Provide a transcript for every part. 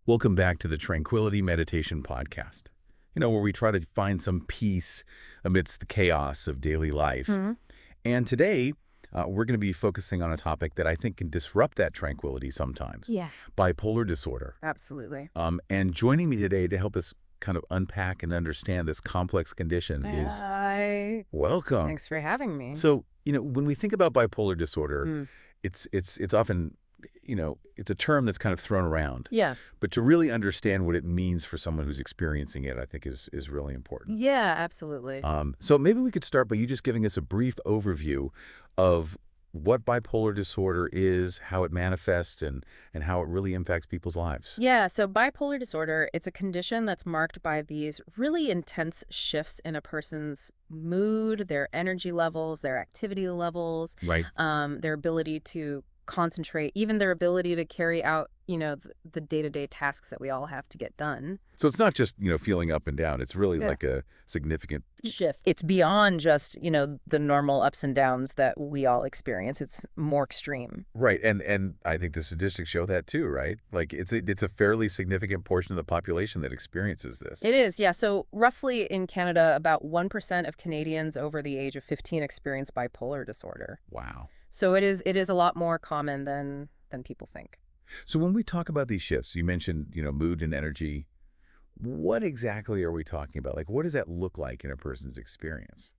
Welcome back to the Tranquility Meditation Podcast, where we try to find some peace amidst the chaos of daily life. And today, we're going to be focusing on a topic that I think can disrupt that tranquility sometimes. Yeah. Bipolar disorder. Absolutely. And joining me today to help us kind of unpack and understand this complex condition is... Welcome. Thanks for having me. So, when we think about bipolar disorder, it's often... it's a term that's kind of thrown around. Yeah. But to really understand what it means for someone who's experiencing it, I think is really important. Yeah, absolutely. So maybe we could start by you just giving us a brief overview of what bipolar disorder is, how it manifests, and how it really impacts people's lives. Yeah, so bipolar disorder, it's a condition that's marked by these really intense shifts in a person's mood, their energy levels, their activity levels, Right. Their ability to concentrate, even their ability to carry out, the day-to-day tasks that we all have to get done. So it's not just, feeling up and down. It's really like a significant shift. It's beyond just, the normal ups and downs that we all experience. It's more extreme. Right. And I think the statistics show that too, right? Like it's a fairly significant portion of the population that experiences this. It is, yeah. So roughly in Canada, about 1% of Canadians over the age of 15 experience bipolar disorder. Wow. So it is a lot more common than people think. So when we talk about these shifts, you mentioned, mood and energy. What exactly are we talking about? Like, what does that look like in a person's experience?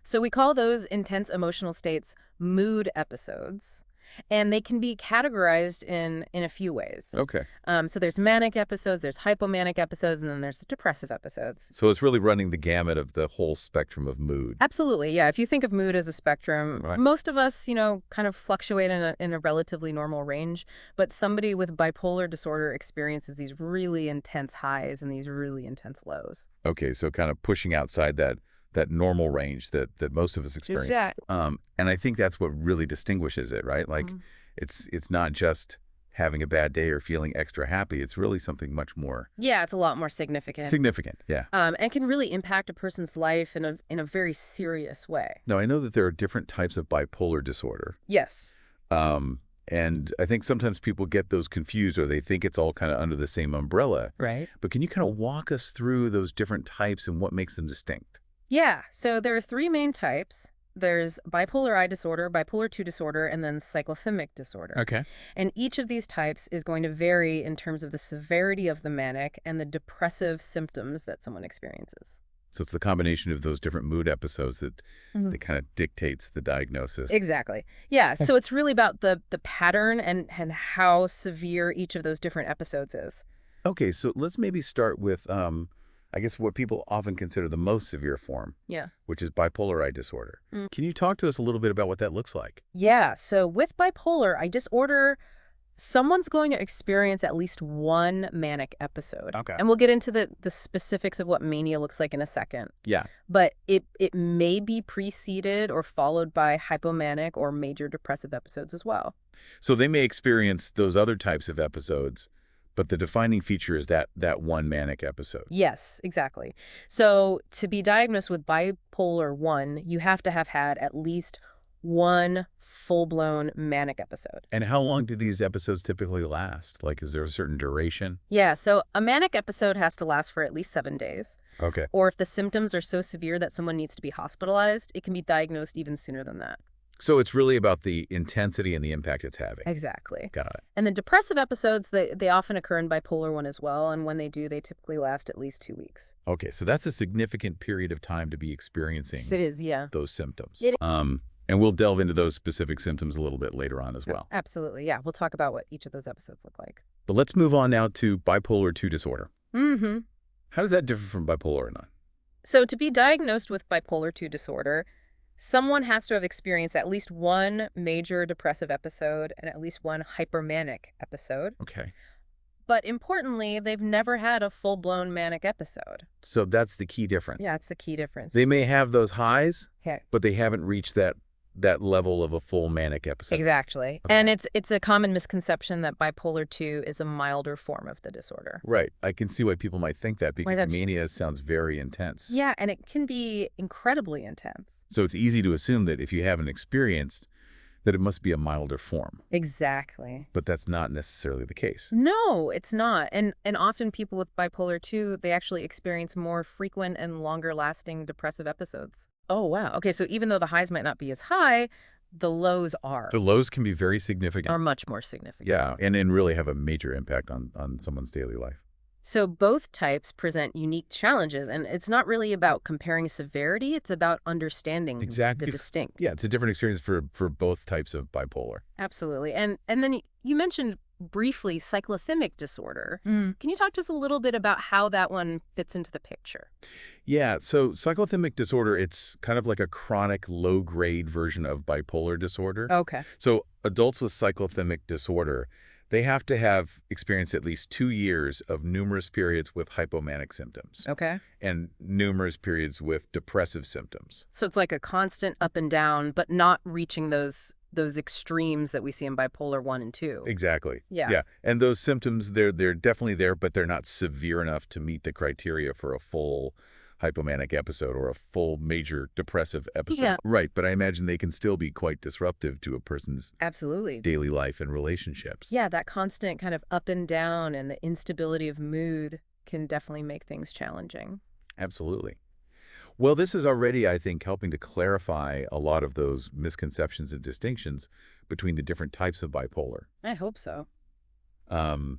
So we call those intense emotional states mood episodes. And they can be categorized in a few ways. Okay. So there's manic episodes, there's hypomanic episodes, and then there's depressive episodes. So it's really running the gamut of the whole spectrum of mood. Absolutely, yeah. If you think of mood as a spectrum, Right. Most of us, kind of fluctuate in a relatively normal range. But somebody with bipolar disorder experiences these really intense highs and these really intense lows. Okay, so kind of pushing outside that normal range that most of us experience. Exactly. And I think that's what really distinguishes it, right? Like it's not just having a bad day or feeling extra happy. It's really something much more... Yeah, it's a lot more significant. Significant, yeah. And can really impact a person's life in a very serious way. Now, I know that there are different types of bipolar disorder. Yes. And I think sometimes people get those confused or they think it's all kind of under the same umbrella. Right. But can you kind of walk us through those different types and what makes them distinct? Yeah, so there are three main types. There's bipolar I disorder, bipolar II disorder, and then cyclothymic disorder. Okay. And each of these types is going to vary in terms of the severity of the manic and the depressive symptoms that someone experiences. So it's the combination of those different mood episodes that kind of dictates the diagnosis. Exactly. Yeah, so it's really about the pattern and how severe each of those different episodes is. Okay, so let's maybe start with... I guess what people often consider the most severe form, which is bipolar I disorder. Can you talk to us a little bit about what that looks like? Yeah, so with bipolar I disorder, someone's going to experience at least one manic episode. Okay. And we'll get into the specifics of what mania looks like in a second. Yeah. But it may be preceded or followed by hypomanic or major depressive episodes as well. So they may experience those other types of episodes, but the defining feature is that one manic episode. Yes, exactly. So to be diagnosed with bipolar 1, you have to have had at least one full-blown manic episode. And how long do these episodes typically last? Like, is there a certain duration? Yeah, so a manic episode has to last for at least 7 days. Okay. Or if the symptoms are so severe that someone needs to be hospitalized, it can be diagnosed even sooner than that. So it's really about the intensity and the impact it's having. Exactly. Got it. And the depressive episodes, they often occur in bipolar 1 as well. And when they do, they typically last at least 2 weeks. Okay, so that's a significant period of time to be experiencing It is, yeah. those symptoms. It- And we'll delve into those specific symptoms a little bit later on as well. Absolutely, yeah. We'll talk about what each of those episodes look like. But let's move on now to bipolar II disorder. Mm-hmm. How does that differ from bipolar 9? So to be diagnosed with bipolar II disorder, someone has to have experienced at least one major depressive episode and at least one hypermanic episode. Okay. But importantly, they've never had a full-blown manic episode. So that's the key difference. Yeah, it's the key difference. They may have those highs, Okay. but they haven't reached that level of a full manic episode. Exactly. Okay. And it's a common misconception that bipolar II is a milder form of the disorder. Right. I can see why people might think that because that's- mania sounds very intense. Yeah, and it can be incredibly intense. So it's easy to assume that if you haven't experienced that it must be a milder form. Exactly. But that's not necessarily the case. No, it's not. And often people with bipolar 2, they actually experience more frequent and longer-lasting depressive episodes. Oh, wow. Okay, so even though the highs might not be as high, the lows are. The lows can be very significant. Are much more significant. Yeah, and really have a major impact on someone's daily life. So both types present unique challenges, and it's not really about comparing severity, it's about understanding Exactly. the distinct. Yeah, it's a different experience for both types of bipolar. Absolutely. And then you mentioned briefly cyclothymic disorder. Can you talk to us a little bit about how that one fits into the picture? Yeah, so cyclothymic disorder, it's kind of like a chronic low-grade version of bipolar disorder. Okay. So adults with cyclothymic disorder, they have to have experienced at least 2 years of numerous periods with hypomanic symptoms Okay. and numerous periods with depressive symptoms. So it's like a constant up and down, but not reaching those extremes that we see in bipolar 1 and 2. Exactly. Yeah. Yeah, and those symptoms, they're definitely there, but they're not severe enough to meet the criteria for a full hypomanic episode or a full major depressive episode. Yeah. Right, but I imagine they can still be quite disruptive to a person's Absolutely. daily life and relationships. Yeah, that constant kind of up and down and the instability of mood can definitely make things challenging. Absolutely. Well, this is already, I think, helping to clarify a lot of those misconceptions and distinctions between the different types of bipolar. I hope so. And,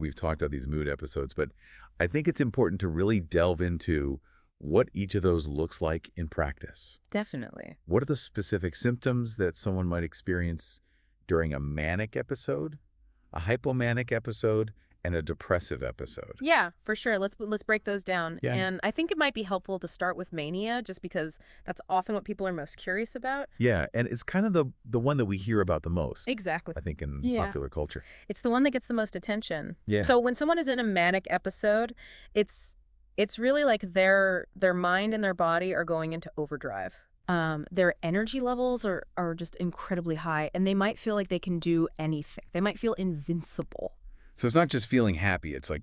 we've talked about these mood episodes, but I think it's important to really delve into what each of those looks like in practice. Definitely. What are the specific symptoms that someone might experience during a manic episode, a hypomanic episode, and a depressive episode? Yeah, for sure. Let's break those down. Yeah. And I think it might be helpful to start with mania, just because that's often what people are most curious about. Yeah, and it's kind of the one that we hear about the most, Exactly. I think, in Yeah. popular culture. It's the one that gets the most attention. Yeah. So when someone is in a manic episode, it's really like their mind and their body are going into overdrive. Their energy levels are just incredibly high, and they might feel like they can do anything. They might feel invincible. So it's not just feeling happy, it's like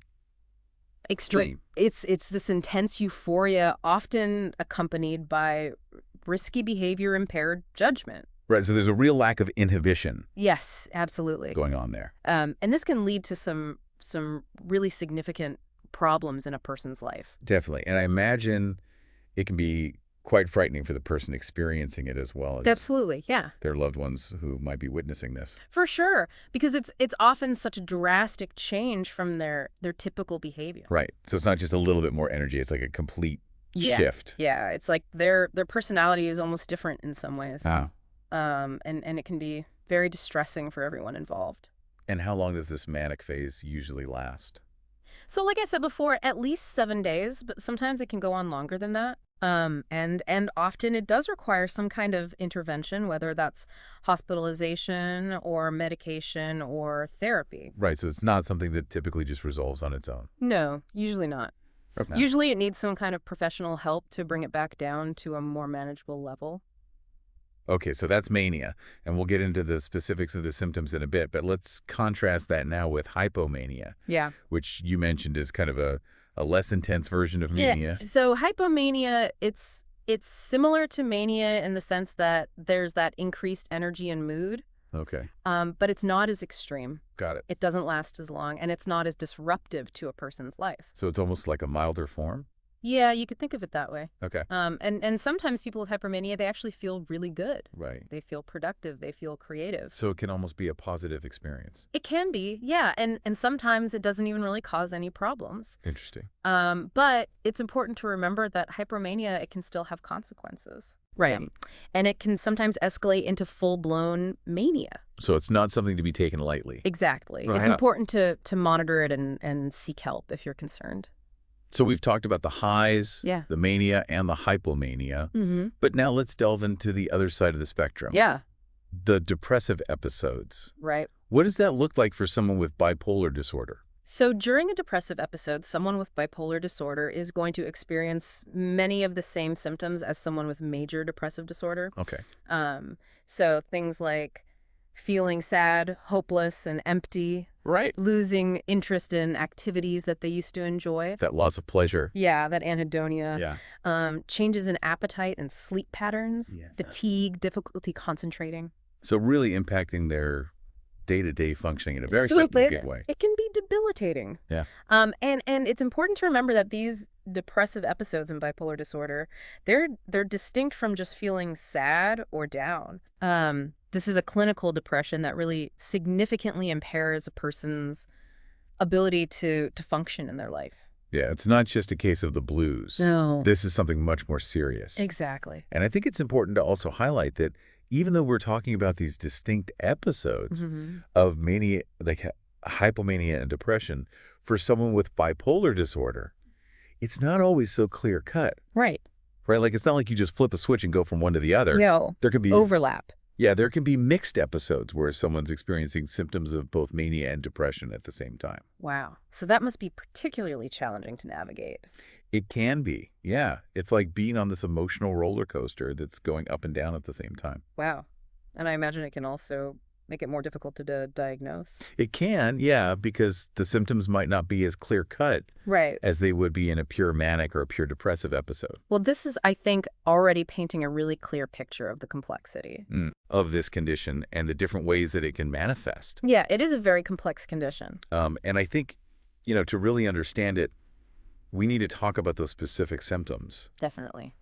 Extreme. It's this intense euphoria, often accompanied by risky behavior, impaired judgment. right, so there's a real lack of inhibition Yes, absolutely. going on there. And this can lead to some really significant problems in a person's life. Definitely. And I imagine it can be quite frightening for the person experiencing it as well as Absolutely, yeah. their loved ones who might be witnessing this. For sure, because it's often such a drastic change from their typical behavior. Right. So it's not just a little bit more energy, it's like a complete shift. Yeah, it's like their personality is almost different in some ways. Ah. And it can be very distressing for everyone involved. And how long does this manic phase usually last? So like I said before, at least 7 days, but sometimes it can go on longer than that. And often it does require some kind of intervention, whether that's hospitalization or medication or therapy. Right, so it's not something that typically just resolves on its own. No, usually not. Okay. Usually it needs some kind of professional help to bring it back down to a more manageable level. Okay, so that's mania, and we'll get into the specifics of the symptoms in a bit, but let's contrast that now with hypomania, Yeah. which you mentioned is kind of a less intense version of mania. So hypomania, it's similar to mania in the sense that there's that increased energy and mood, Okay, but it's not as extreme. got it. It doesn't last as long, and it's not as disruptive to a person's life. So it's almost like a milder form? Yeah, you could think of it that way. Okay, And sometimes people with hypermania, they actually feel really good. right. They feel productive. They feel creative. So it can almost be a positive experience. It can be, yeah. And sometimes it doesn't even really cause any problems. Interesting. But it's important to remember that hypermania, it can still have consequences. Right. And it can sometimes escalate into full-blown mania. So it's not something to be taken lightly. Exactly. Right. It's important to monitor it and seek help if you're concerned. So we've talked about the highs, Yeah. the mania, and the hypomania. Mm-hmm. But now let's delve into the other side of the spectrum. Yeah. The depressive episodes. Right. What does that look like for someone with bipolar disorder? So during a depressive episode, someone with bipolar disorder is going to experience many of the same symptoms as someone with major depressive disorder. Okay. So things like feeling sad, hopeless, and empty, Right. losing interest in activities that they used to enjoy. That loss of pleasure. Yeah, that anhedonia. Yeah. Changes in appetite and sleep patterns, Yeah. fatigue, difficulty concentrating. So really impacting their day-to-day functioning in a very Absolutely. significant way. It can be debilitating. Yeah. And it's important to remember that these depressive episodes in bipolar disorder, they're distinct from just feeling sad or down. This is a clinical depression that really significantly impairs a person's ability to function in their life. Yeah, it's not just a case of the blues. No. This is something much more serious. Exactly. And I think it's important to also highlight that even though we're talking about these distinct episodes of mania, like hypomania and depression, for someone with bipolar disorder, it's not always so clear cut. Right. Right? Like, it's not like you just flip a switch and go from one to the other. No. There could be overlap. Yeah, there can be mixed episodes where someone's experiencing symptoms of both mania and depression at the same time. Wow. So that must be particularly challenging to navigate. It can be. Yeah. It's like being on this emotional roller coaster that's going up and down at the same time. Wow. And I imagine it can also make it more difficult to diagnose. It can, yeah, because the symptoms might not be as clear-cut Right. as they would be in a pure manic or a pure depressive episode. Well, this is, I think, already painting a really clear picture of the complexity. Of this condition and the different ways that it can manifest. Yeah, it is a very complex condition. And I think, to really understand it, we need to talk about those specific symptoms. Definitely.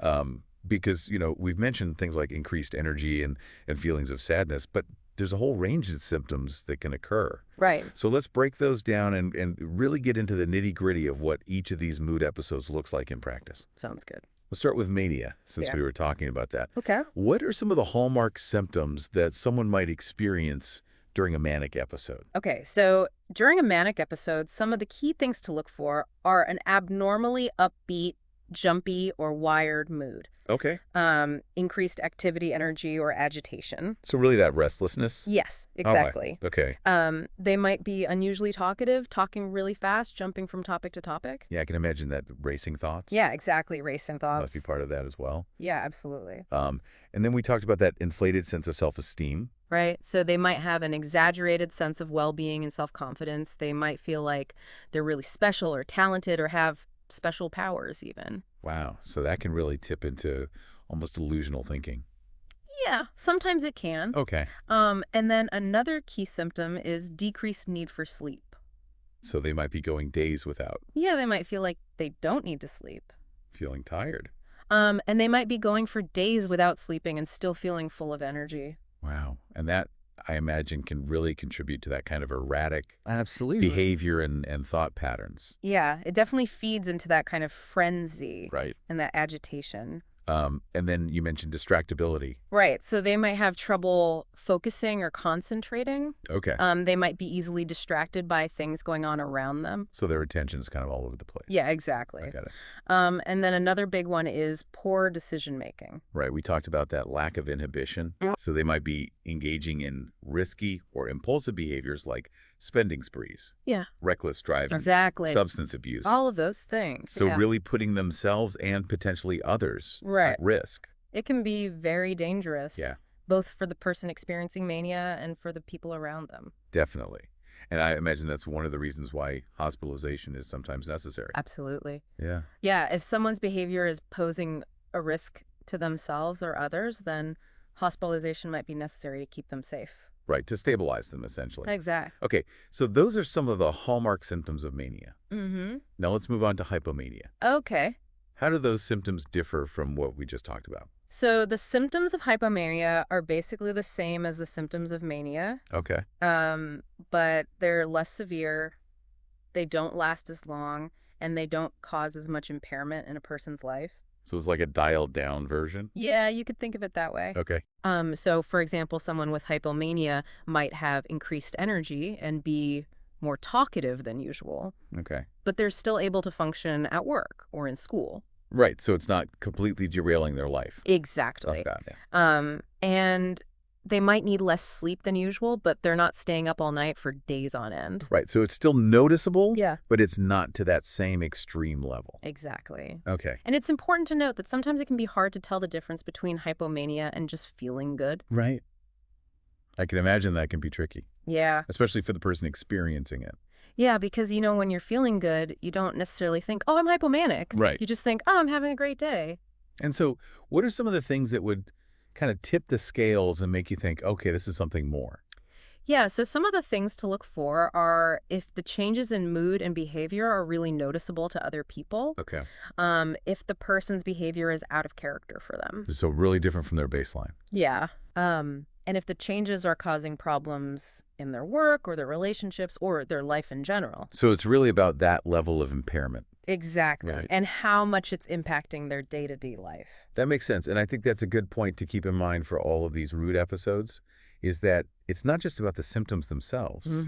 Because, we've mentioned things like increased energy and feelings of sadness, but there's a whole range of symptoms that can occur. Right. So let's break those down and really get into the nitty-gritty of what each of these mood episodes looks like in practice. Sounds good. Let's start with mania, since Yeah. we were talking about that. Okay. What are some of the hallmark symptoms that someone might experience during a manic episode? Okay, so during a manic episode, some of the key things to look for are an abnormally upbeat, jumpy, or wired mood. Okay. Increased activity, energy, or agitation. So really that restlessness? Yes, exactly. Okay. They might be unusually talkative, talking really fast, jumping from topic to topic. Yeah, I can imagine that racing thoughts. Yeah, exactly. Racing thoughts. Must be part of that as well. Yeah, absolutely. And then we talked about that inflated sense of self-esteem. Right? So they might have an exaggerated sense of well-being and self-confidence. They might feel like they're really special or talented or have special powers even. Wow. So that can really tip into almost delusional thinking. Yeah, sometimes it can. Okay. And then another key symptom is decreased need for sleep. So they might be going days without Yeah, they might feel like they don't need to sleep. feeling tired. And they might be going for days without sleeping and still feeling full of energy. Wow. And that, I imagine, can really contribute to that kind of erratic Absolutely. behavior and thought patterns. Yeah, it definitely feeds into that kind of frenzy Right. and that agitation. And then you mentioned distractibility. Right. So they might have trouble focusing or concentrating. Okay. They might be easily distracted by things going on around them. So their attention's kind of all over the place. Yeah, exactly. I got it. And then another big one is poor decision making. Right. We talked about that lack of inhibition. Yeah. So they might be engaging in risky or impulsive behaviors like spending sprees, Yeah. reckless driving, Exactly. substance abuse. All of those things. So Yeah. really putting themselves and potentially others Right. at risk. It can be very dangerous. Yeah. Both for the person experiencing mania and for the people around them. Definitely. And I imagine that's one of the reasons why hospitalization is sometimes necessary. Absolutely. Yeah. Yeah, if someone's behavior is posing a risk to themselves or others, then hospitalization might be necessary to keep them safe. Right. To stabilize them, essentially. Exactly. Okay. So those are some of the hallmark symptoms of mania. Mm-hmm. Now let's move on to hypomania. Okay. How do those symptoms differ from what we just talked about? So the symptoms of hypomania are basically the same as the symptoms of mania, Okay. but they're less severe, they don't last as long, and they don't cause as much impairment in a person's life. So it's like a dialed down version? Yeah, you could think of it that way. Okay. So for example, someone with hypomania might have increased energy and be more talkative than usual, Okay. but they're still able to function at work or in school. Right. So it's not completely derailing their life. Exactly. That's bad, yeah. And they might need less sleep than usual, but they're not staying up all night for days on end. Right. So it's still noticeable, Yeah. but it's not to that same extreme level. Exactly. Okay. And it's important to note that sometimes it can be hard to tell the difference between hypomania and just feeling good. Right. I can imagine that can be tricky, Yeah. especially for the person experiencing it. Yeah, because, when you're feeling good, you don't necessarily think, oh, I'm hypomanic. Right. You just think, oh, I'm having a great day. And so what are some of the things that would kind of tip the scales and make you think, okay, this is something more? Yeah, so some of the things to look for are if the changes in mood and behavior are really noticeable to other people, Okay. if the person's behavior is out of character for them. So really different from their baseline. Yeah. And if the changes are causing problems in their work or their relationships or their life in general. So it's really about that level of impairment. Exactly. Right. And how much it's impacting their day-to-day life. That makes sense. And I think that's a good point to keep in mind for all of these mood episodes, is that it's not just about the symptoms themselves,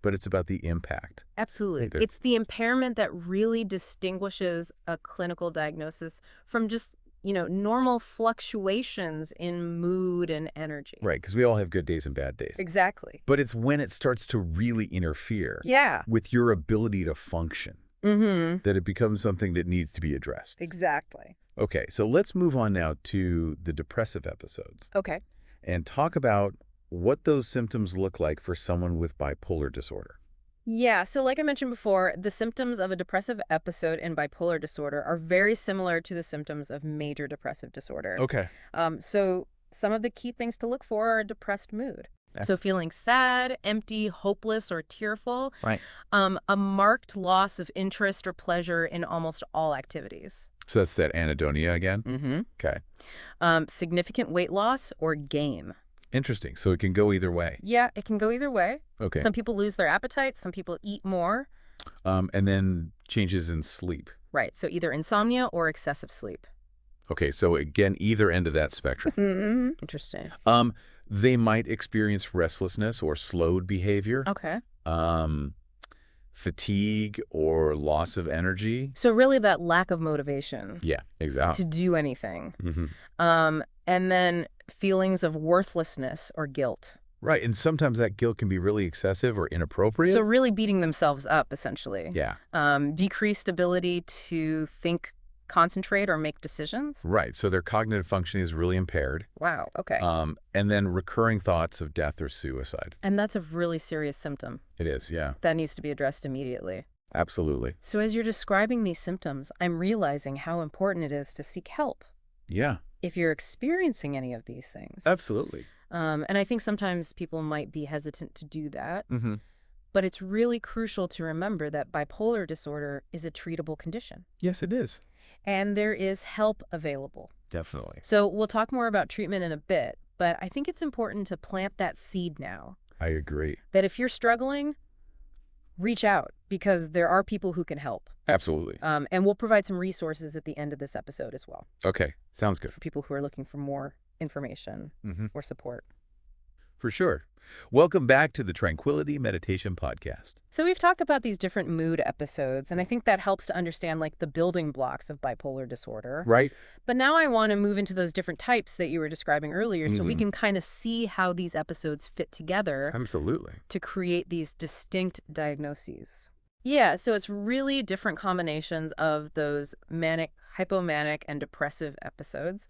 but it's about the impact. Absolutely. Right. It's the impairment that really distinguishes a clinical diagnosis from just, normal fluctuations in mood and energy. Right, because we all have good days and bad days. Exactly. But it's when it starts to really interfere Yeah. with your ability to function that it becomes something that needs to be addressed. Exactly. Okay, so let's move on now to the depressive episodes Okay. and talk about what those symptoms look like for someone with bipolar disorder. Yeah, so like I mentioned before, the symptoms of a depressive episode in bipolar disorder are very similar to the symptoms of major depressive disorder. Okay. So some of the key things to look for are a depressed mood. So feeling sad, empty, hopeless, or tearful. Right. A marked loss of interest or pleasure in almost all activities. So that's that anhedonia again? Okay. Significant weight loss or gain. Interesting. So it can go either way. Yeah, it can go either way. Okay. Some people lose their appetite. Some people eat more. And then changes in sleep. Right. So either insomnia or excessive sleep. Okay. So again, either end of that spectrum. Interesting. They might experience restlessness or slowed behavior. Okay. Fatigue or loss of energy. So really that lack of motivation. Yeah, exactly. To do anything. And then feelings of worthlessness or guilt. Right, and sometimes that guilt can be really excessive or inappropriate. So really beating themselves up, essentially. Yeah. Decreased ability to think, concentrate, or make decisions. Right, so their cognitive functioning is really impaired. Wow, okay. And then recurring thoughts of death or suicide. And that's a really serious symptom. It is, yeah. That needs to be addressed immediately. Absolutely. So as you're describing these symptoms, I'm realizing how important it is to seek help. Yeah. If you're experiencing any of these things. Absolutely. And I think sometimes people might be hesitant to do that. Mm-hmm. But it's really crucial to remember that bipolar disorder is a treatable condition. Yes, it is. And there is help available. Definitely. So we'll talk more about treatment in a bit, but I think it's important to plant that seed now. I agree. That if you're struggling, reach out because there are people who can help. Absolutely. And we'll provide some resources at the end of this episode as well. Okay, sounds good. For people who are looking for more information or support. For sure. Welcome back to the Tranquility Meditation Podcast. So we've talked about these different mood episodes, and I think that helps to understand like the building blocks of bipolar disorder. Right. But now I want to move into those different types that you were describing earlier so we can kind of see how these episodes fit together. Absolutely. To create these distinct diagnoses. Yeah, so it's really different combinations of those manic, hypomanic, and depressive episodes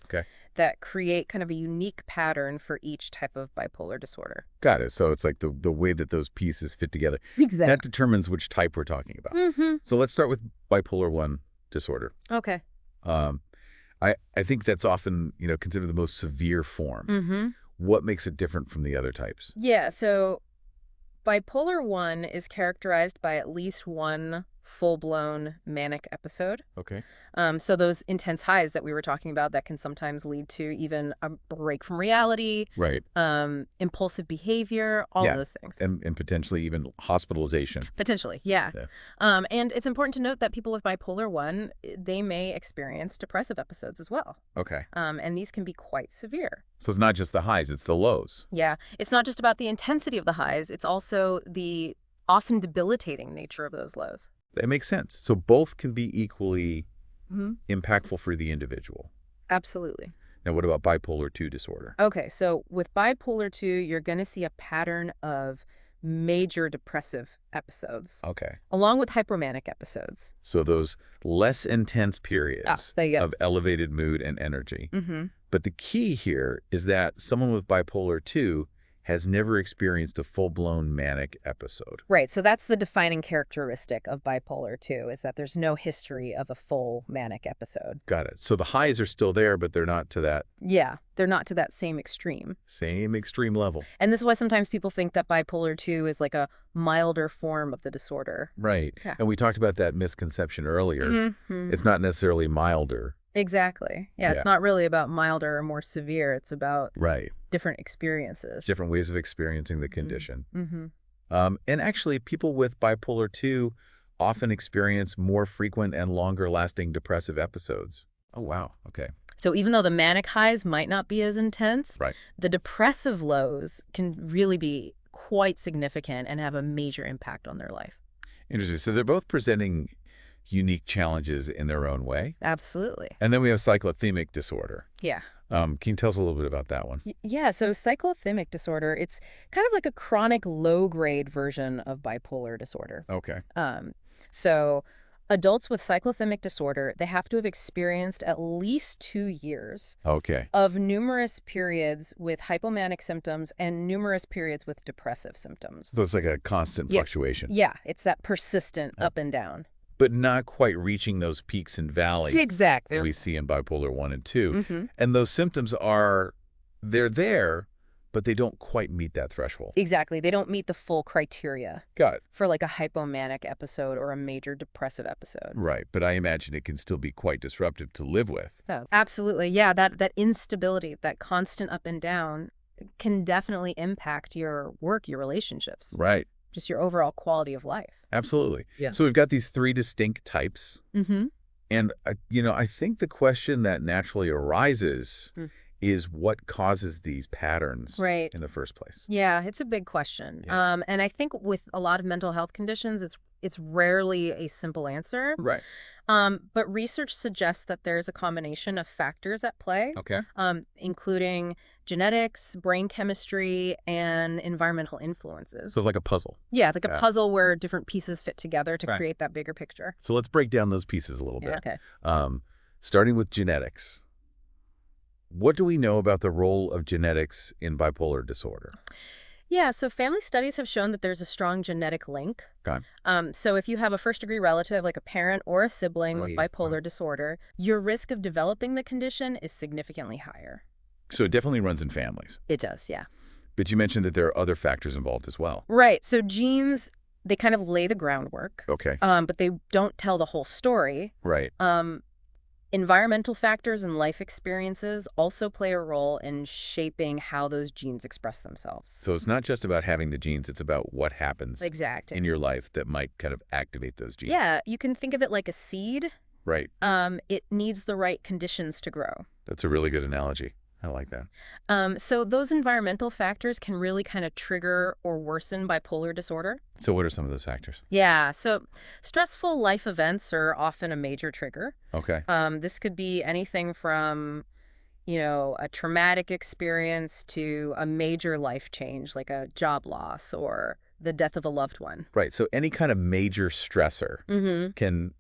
that create kind of a unique pattern for each type of bipolar disorder. Got it. So it's like the way that those pieces fit together. Exactly. That determines which type we're talking about. So let's start with bipolar 1 disorder. Okay. I think that's often, considered the most severe form. What makes it different from the other types? Yeah, so bipolar 1 is characterized by at least one full-blown manic episode. Okay. So those intense highs that we were talking about that can sometimes lead to even a break from reality. Right. Impulsive behavior, all of those things. And potentially even hospitalization. Potentially, yeah. And it's important to note that people with bipolar 1, they may experience depressive episodes as well. Okay. And these can be quite severe. So it's not just the highs, it's the lows. Yeah. It's not just about the intensity of the highs. It's also the often debilitating nature of those lows. That makes sense. So both can be equally impactful for the individual. Absolutely. Now, what about bipolar 2 disorder? Okay, so with bipolar 2, you're going to see a pattern of major depressive episodes. Okay. Along with hypomanic episodes. So those less intense periods of elevated mood and energy. But the key here is that someone with bipolar 2 has never experienced a full-blown manic episode. Right, so that's the defining characteristic of bipolar 2, is that there's no history of a full manic episode. Got it. So the highs are still there, but they're not to that Yeah, they're not to that same extreme. same extreme level. And this is why sometimes people think that bipolar 2 is like a milder form of the disorder. Right. Yeah. And we talked about that misconception earlier. Mm-hmm. It's not necessarily milder. Exactly. Yeah, Yeah. it's not really about milder or more severe. It's about Right. different experiences. Different ways of experiencing the condition. Mm-hmm. And actually, people with bipolar 2 often experience more frequent and longer-lasting depressive episodes. Oh, wow. Okay. So even though the manic highs might not be as intense, Right. the depressive lows can really be quite significant and have a major impact on their life. Interesting. So they're both presenting unique challenges in their own way. Absolutely. And then we have cyclothymic disorder. Yeah. Can you tell us a little bit about that one? Yeah, so cyclothymic disorder, it's kind of like a chronic low-grade version of bipolar disorder. Okay. So adults with cyclothymic disorder, they have to have experienced at least 2 years Okay. of numerous periods with hypomanic symptoms and numerous periods with depressive symptoms. So it's like a constant Yes. fluctuation. Yeah, it's that persistent up and down. But not quite reaching those peaks and valleys Exactly. we see in bipolar 1 and 2. Mm-hmm. And those symptoms they're there, but they don't quite meet that threshold. Exactly. They don't meet the full criteria Got it. for like a hypomanic episode or a major depressive episode. Right. But I imagine it can still be quite disruptive to live with. Oh, absolutely. Yeah, that instability, that constant up and down can definitely impact your work, your relationships, Right. just your overall quality of life. Absolutely. Yeah. So we've got these 3 distinct types. Mm-hmm. And, I think the question that naturally arises is what causes these patterns Right. in the first place? Yeah, it's a big question. Yeah. And I think with a lot of mental health conditions, it's rarely a simple answer. Right. But research suggests that there's a combination of factors at play, Okay. including genetics, brain chemistry, and environmental influences. So it's like a puzzle. Yeah, like a Yeah. puzzle where different pieces fit together to Right. create that bigger picture. So let's break down those pieces a little bit. Okay. Starting with genetics. What do we know about the role of genetics in bipolar disorder? Yeah, so family studies have shown that there's a strong genetic link. Okay. So if you have a first-degree relative, like a parent or a sibling with Right. bipolar disorder, your risk of developing the condition is significantly higher. So it definitely runs in families. It does, yeah. But you mentioned that there are other factors involved as well. Right, so genes, they kind of lay the groundwork, Okay. but they don't tell the whole story. Right. Environmental factors and life experiences also play a role in shaping how those genes express themselves. So it's not just about having the genes, it's about what happens Exactly. in your life that might kind of activate those genes. Yeah, you can think of it like a seed. Right. It needs the right conditions to grow. That's a really good analogy. I like that. So those environmental factors can really kind of trigger or worsen bipolar disorder. So what are some of those factors? Yeah, so stressful life events are often a major trigger. Okay. This could be anything from, a traumatic experience to a major life change, like a job loss or the death of a loved one. Right. So any kind of major stressor Mm-hmm. can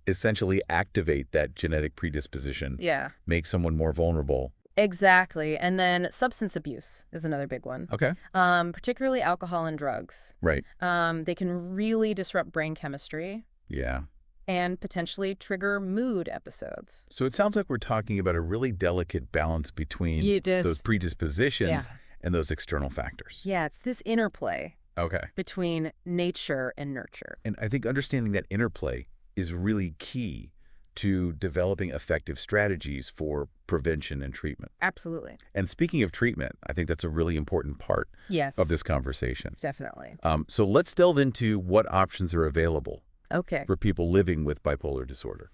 essentially activate that genetic predisposition, Yeah, make someone more vulnerable. exactly. And then substance abuse is another big one, Okay. particularly alcohol and drugs. Right. They can really disrupt brain chemistry Yeah. and potentially trigger mood episodes. So it sounds like we're talking about a really delicate balance between those predispositions and those external factors. Yeah, it's this interplay Okay. between nature and nurture. And I think understanding that interplay is really key to developing effective strategies for prevention and treatment. Absolutely. And speaking of treatment, I think that's a really important part Yes. of this conversation. Definitely. So let's delve into what options are available Okay. for people living with bipolar disorder.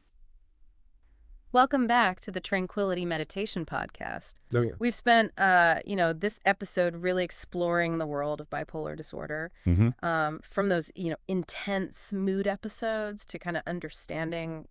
Welcome back to the Tranquility Meditation Podcast. Oh, yeah. We've spent, this episode really exploring the world of bipolar disorder, Mm-hmm. from those, intense mood episodes to kind of understanding,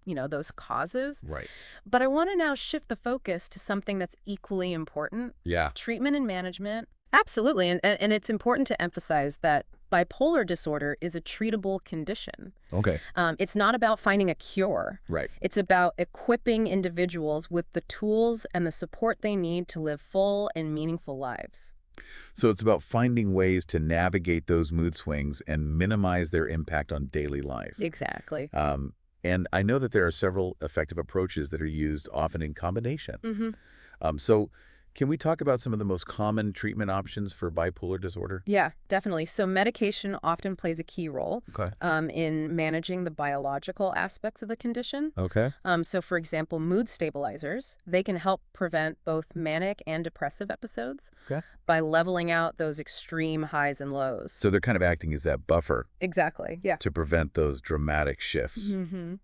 those causes. Right. But I want to now shift the focus to something that's equally important, Yeah. treatment and management. Absolutely. And it's important to emphasize that bipolar disorder is a treatable condition. Okay. It's not about finding a cure. Right. It's about equipping individuals with the tools and the support they need to live full and meaningful lives. So it's about finding ways to navigate those mood swings and minimize their impact on daily life. Exactly. And I know that there are several effective approaches that are used often in combination. So can we talk about some of the most common treatment options for bipolar disorder? Yeah, definitely. So medication often plays a key role Okay. in managing the biological aspects of the condition. Okay. So, for example, mood stabilizers, they can help prevent both manic and depressive episodes Okay. by leveling out those extreme highs and lows. So they're kind of acting as that buffer Exactly, yeah. to prevent those dramatic shifts. Mm-hmm.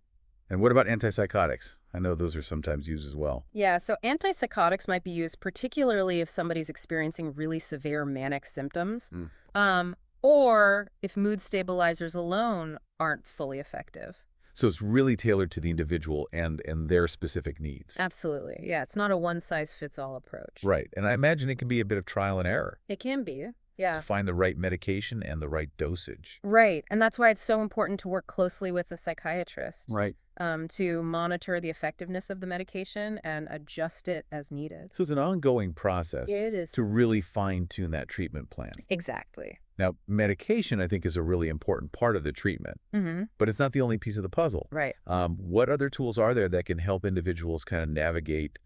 And what about antipsychotics? I know those are sometimes used as well. Yeah, so antipsychotics might be used particularly if somebody's experiencing really severe manic symptoms, or if mood stabilizers alone aren't fully effective. So it's really tailored to the individual and their specific needs. Absolutely. Yeah, it's not a one-size-fits-all approach. Right. And I imagine it can be a bit of trial and error It can be, to yeah. find the right medication and the right dosage. Right, and that's why it's so important to work closely with a psychiatrist Right. to monitor the effectiveness of the medication and adjust it as needed. So it's an ongoing process It is. to really fine-tune that treatment plan. Exactly. Now, medication, I think, is a really important part of the treatment, but it's not the only piece of the puzzle. Right. What other tools are there that can help individuals kind of navigate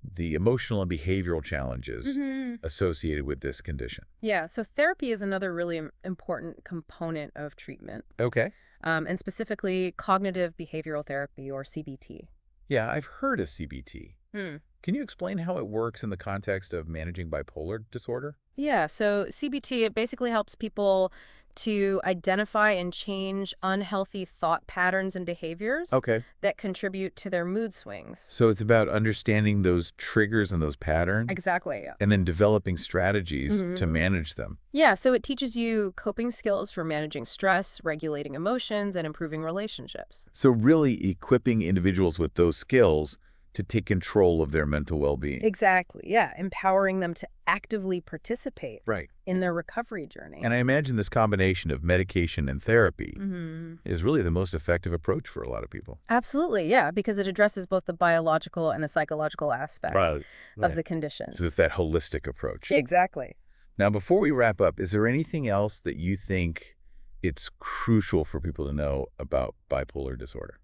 the emotional and behavioral challenges associated with this condition? Yeah, so therapy is another really important component of treatment, Okay. and specifically cognitive behavioral therapy, or CBT. Yeah, I've heard of CBT. Can you explain how it works in the context of managing bipolar disorder? Yeah, so CBT, it basically helps people to identify and change unhealthy thought patterns and behaviors Okay. that contribute to their mood swings. So it's about understanding those triggers and those patterns Exactly. and then developing strategies to manage them. Yeah, so it teaches you coping skills for managing stress, regulating emotions, and improving relationships. So really equipping individuals with those skills to take control of their mental well-being. Exactly, yeah, empowering them to actively participate Right. in their recovery journey. And I imagine this combination of medication and therapy is really the most effective approach for a lot of people. Absolutely, yeah, because it addresses both the biological and the psychological aspects of the condition. So it's that holistic approach. Exactly. Now, before we wrap up, is there anything else that you think it's crucial for people to know about bipolar disorder?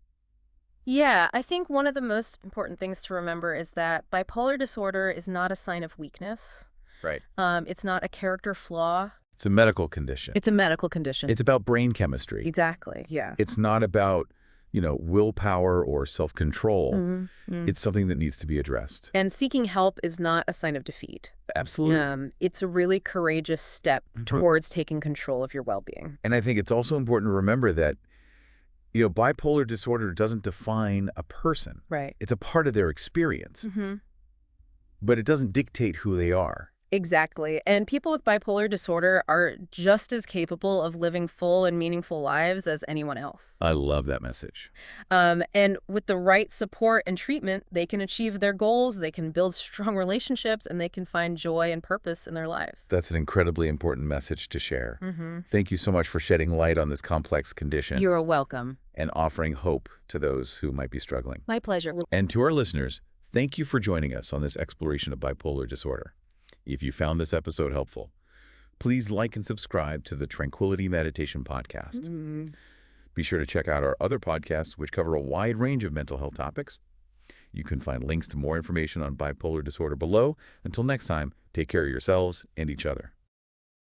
Yeah, I think one of the most important things to remember is that bipolar disorder is not a sign of weakness. Right. It's not a character flaw. It's a medical condition. It's a medical condition. It's about brain chemistry. Exactly, yeah. It's not about, willpower or self-control. It's something that needs to be addressed. And seeking help is not a sign of defeat. Absolutely. It's a really courageous step towards taking control of your well-being. And I think it's also important to remember that bipolar disorder doesn't define a person. Right. It's a part of their experience, but it doesn't dictate who they are. Exactly. And people with bipolar disorder are just as capable of living full and meaningful lives as anyone else. I love that message. And with the right support and treatment, they can achieve their goals, they can build strong relationships, and they can find joy and purpose in their lives. That's an incredibly important message to share. Thank you so much for shedding light on this complex condition. You're welcome. And offering hope to those who might be struggling. My pleasure. And to our listeners, thank you for joining us on this exploration of bipolar disorder. If you found this episode helpful, please like and subscribe to the Tranquility Meditation Podcast. Be sure to check out our other podcasts, which cover a wide range of mental health topics. You can find links to more information on bipolar disorder below. Until next time, take care of yourselves and each other.